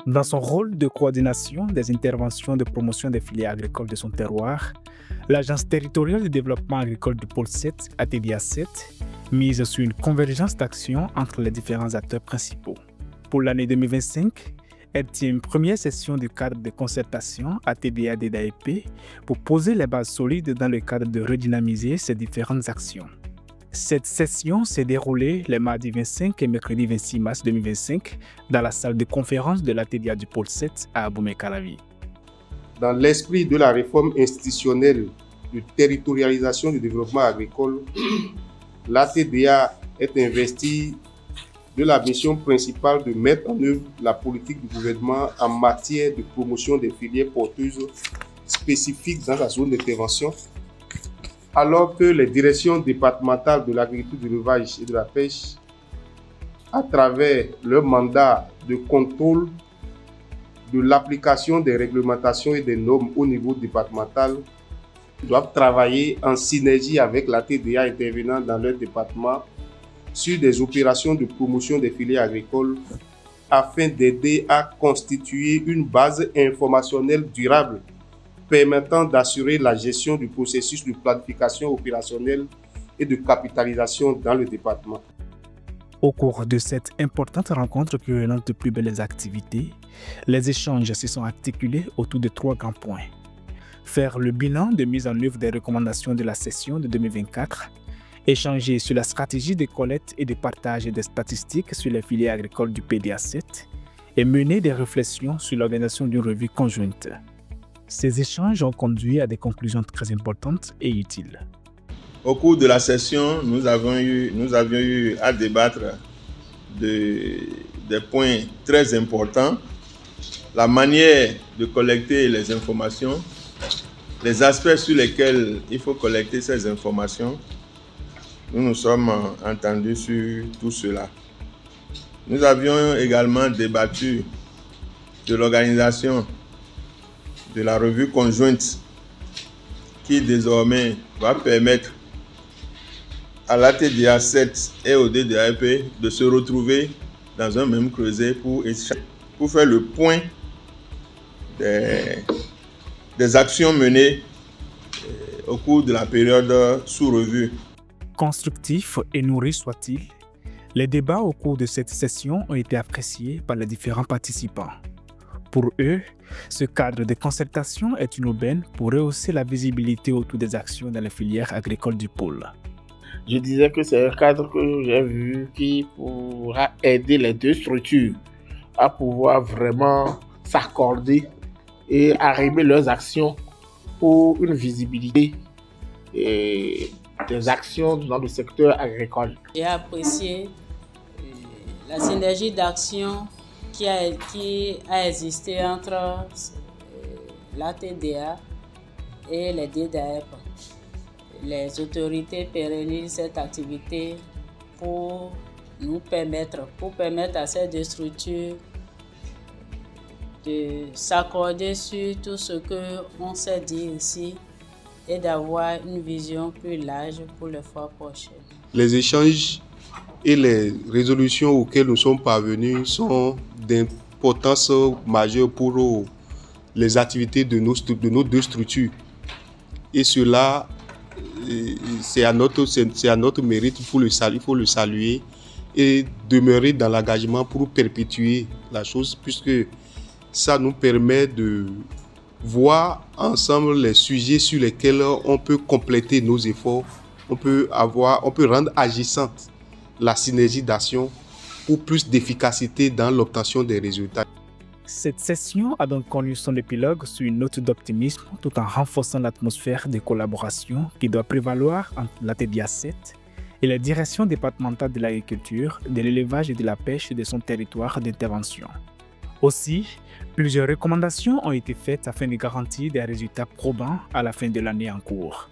Dans son rôle de coordination des interventions de promotion des filières agricoles de son terroir, l'Agence territoriale de développement agricole du pôle 7, ATDA 7, mise sur une convergence d'actions entre les différents acteurs principaux. Pour l'année 2025, elle tient une première session du cadre de concertation ATDA-DDAEP pour poser les bases solides dans le cadre de redynamiser ces différentes actions. Cette session s'est déroulée les mardis 25 et mercredi 26 mars 2025 dans la salle de conférence de l'ATDA du pôle 7 à Abomey-Calavi. Dans l'esprit de la réforme institutionnelle de territorialisation du développement agricole, l'ATDA est investie de la mission principale de mettre en œuvre la politique du gouvernement en matière de promotion des filières porteuses spécifiques dans la zone d'intervention, alors que les directions départementales de l'agriculture, de l'élevage et de la pêche, à travers leur mandat de contrôle de l'application des réglementations et des normes au niveau départemental, doivent travailler en synergie avec la TDA intervenant dans leur département sur des opérations de promotion des filières agricoles afin d'aider à constituer une base informationnelle durable permettant d'assurer la gestion du processus de planification opérationnelle et de capitalisation dans le département. Au cours de cette importante rencontre qui relance de plus belles activités, les échanges se sont articulés autour de 3 grands points. Faire le bilan de mise en œuvre des recommandations de la session de 2024, échanger sur la stratégie de collecte et de partage des statistiques sur les filières agricoles du PDA 7 et mener des réflexions sur l'organisation d'une revue conjointe. Ces échanges ont conduit à des conclusions très importantes et utiles. Au cours de la session, nous avions eu à débattre des points très importants, la manière de collecter les informations, les aspects sur lesquels il faut collecter ces informations. Nous nous sommes entendus sur tout cela. Nous avions également débattu de l'organisation de la revue conjointe qui désormais va permettre à l'ATDA 7 et au DDAEP de se retrouver dans un même creuset pour faire le point des actions menées au cours de la période sous revue. Constructifs et nourris soient-ils, les débats au cours de cette session ont été appréciés par les différents participants. Pour eux, ce cadre de concertation est une aubaine pour rehausser la visibilité autour des actions dans les filières agricoles du pôle. Je disais que c'est un cadre que j'ai vu qui pourra aider les deux structures à pouvoir vraiment s'accorder et arrimer leurs actions pour une visibilité des actions dans le secteur agricole. J'ai apprécié la synergie d'action qui a existé entre l'ATDA et les DDAEP. Les autorités pérennisent cette activité pour permettre à ces deux structures de s'accorder sur tout ce qu'on s'est dit ici et d'avoir une vision plus large pour les fois prochaines. Les échanges et les résolutions auxquelles nous sommes parvenus sont d'importance majeure pour les activités de nos deux structures. Et cela, c'est à notre mérite, il faut le saluer et demeurer dans l'engagement pour perpétuer la chose, puisque ça nous permet de voir ensemble les sujets sur lesquels on peut compléter nos efforts, on peut rendre agissante la synergie d'action pour plus d'efficacité dans l'obtention des résultats. Cette session a donc connu son épilogue sur une note d'optimisme tout en renforçant l'atmosphère de collaboration qui doit prévaloir entre l'ATDA 7 et la direction départementale de l'agriculture, de l'élevage et de la pêche de son territoire d'intervention. Aussi, plusieurs recommandations ont été faites afin de garantir des résultats probants à la fin de l'année en cours.